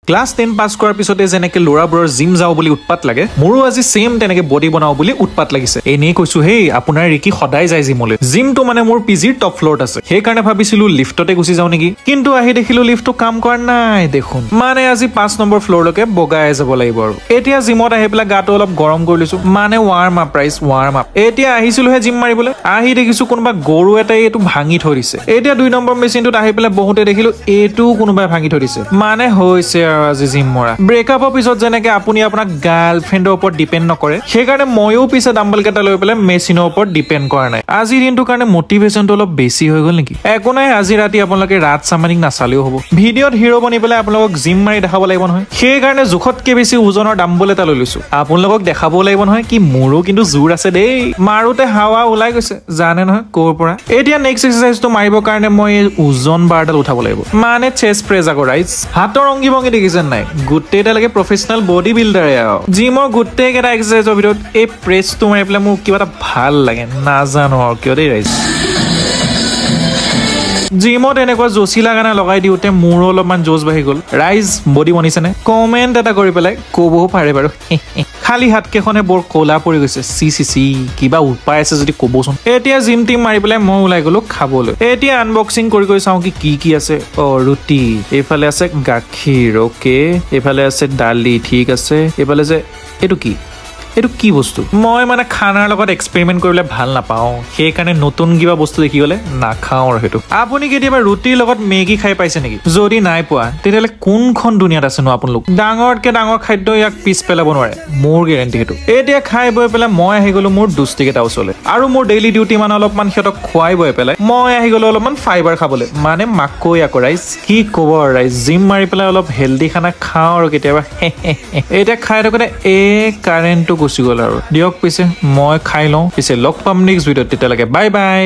class 10 পাছ কৰাৰ পিছতে যেনেকে ল'ৰাবোৰৰ জিম যাও বুলি উৎপাত লাগে মোৰো আজি সেম তেনেকে বডি বনাও বুলি উৎপাত লাগিছে এনেই কৈছো হেই আপোনাৰ ৰিকি সদায় যায় জিমলৈ জিমটো মানে মোৰ পিজিৰ টপ ফ্লোৰত আছে সেই কাৰণে ভাবিছিলো লিফটতে গুচি যাও নেকি কিন্তু আহি দেখিলো লিফটটো কাম কৰা নাই দেখোন মানে আজি 5 নম্বৰ ফ্লোৰলৈকে বগাই যাব লাগিব আৰু এতিয়া জিমত আহি পেলা গাটো অলপ গৰম কৰি লৈছো মানে warm up price warm up এতিয়া আহিছিলো হে জিম মাৰিবলৈ আহি দেখিছো কোনোবা গৰু এটাই এইটো ভাঙি থৈ দিছে এতিয়া 2 নম্বৰ মেচিনটোত আহি পেলা বহুতে দেখিলো এইটো কোনোবাই ভাঙি থৈ দিছে মানে হৈছে আৰু আজি জিম মৰা ব্ৰেকআপৰ পিছত যেনেকে আপুনি আপোনাৰ গাৰ্লফ্ৰেণ্ডৰ ওপৰত ডিপেন্ড নকৰে সেই কাৰণে ময়ো পিছে ডাম্বল কেটা লৈ পেলাই মেচিনৰ ওপৰত ডিপেন্ড কৰা নাই আজি দিনটোৰ কাৰণে মোটিভেশনটো অলপ বেছি হৈ গল নেকি একো নাই আজি ৰাতি আপোনালোকে ৰাত সামানিক নাচালেও হ'ব ভিডিঅ'ত হিৰো বনি পেলাই আপোনালোকক জিম মাৰি দেখাব লাগিব নহয় সেই কাৰণে জুখতকে বেছি ওজনৰ ডাম্বল এটা লৈ লৈছো আপোনালোকক দেখাব লাগিব নহয় কি মোৰো কিন্তু জোৰ আছে দেই মাৰুতে হাৱা ওলাই গৈছে জানে নহয় কোৰ পৰা এতিয়া নেক্সট এক্সাৰসাইজটো মাৰিবৰ কাৰণে মই ওজন বাৰডাল উঠাব লাগিব মানে চেষ্ট প্ৰেছ আকৌ ৰাইজ হাতৰ অংগী ভংগী দেখিছেন নাই গুটেইটালৈকে প্ৰফেচনেল বডি বিল্ডাৰে আৰু জিমৰ গুটেই কেইটা এক্সাৰসাইজৰ ভিতৰত এই প্ৰেছটো মাৰি পেলাই মোক কিবা এটা ভাল লাগে নাজানো আৰু কিয় দেই ৰাইজ জিমত এনেকুৱা জচিলা গানা লগাই দিওঁতে মোৰো অলপমান জোচ বাঢ়ি গ'ল ৰাইজ বডি বনিছে নে কমেণ্ট এটা কৰি পেলাই ক'বও পাৰে বাৰু খালি হাতকেইখনে বৰ ক'লা পৰি গৈছে চি কিবা উপায় আছে যদি ক'বচোন এতিয়া জিম টিম মাৰি পেলাই মই ওলাই গ'লো খাবলৈ এতিয়া আনবক্সিং কৰি চাওঁ কি আছে ৰুটি এইফালে আছে গাখীৰ অ'কে এইফালে আছে দালি ঠিক আছে এইফালে যে এইটো কি বস্তু মই মানে খানাৰ লগত এক্সপেৰিমেন্ট কৰিলে ভাল নাপাওঁ সেই কাৰণে নতুন কিবা বস্তু দেখি গলে নাখাওঁ আৰু সেইটো আপুনি কেতিয়াবা ৰুটিৰ লগত মেগী খাই পাইছে নেকি যদি নাই পোৱা তেতিয়াহ'লে কোনখন দুনিয়াত আছে নো আপোনালোক ডাঙৰতকে ডাঙৰ খাদ্য ইয়াক পিছ পেলাব নোৱাৰে মোৰ গেৰেণ্টি সেইটো এতিয়া খাই বৈ পেলাই মই আহি গলো মোৰ দুষ্টিকেইটা ওচৰলৈ আৰু মোৰ ডেইলি ডিউটি মানে অলপমান সিহঁতক খুৱাই বৈ পেলাই মই আহি গলো অলপমান ফাইবাৰ খাবলৈ মানে মাকৈ আকৌ ৰাইজ কি ক'ব ৰাইজ জিম মাৰি পেলাই অলপ হেল্ডি খানা খাওঁ আৰু কেতিয়াবা এতিয়া খাই থাকোঁতে কাৰেণ্টটো গুচি গ'ল আৰু দিয়ক পিছে মই খাই লওঁ পিছে লগ পাম নেক্সট ভিডিঅ'ত তেতিয়ালৈকে বাই বাই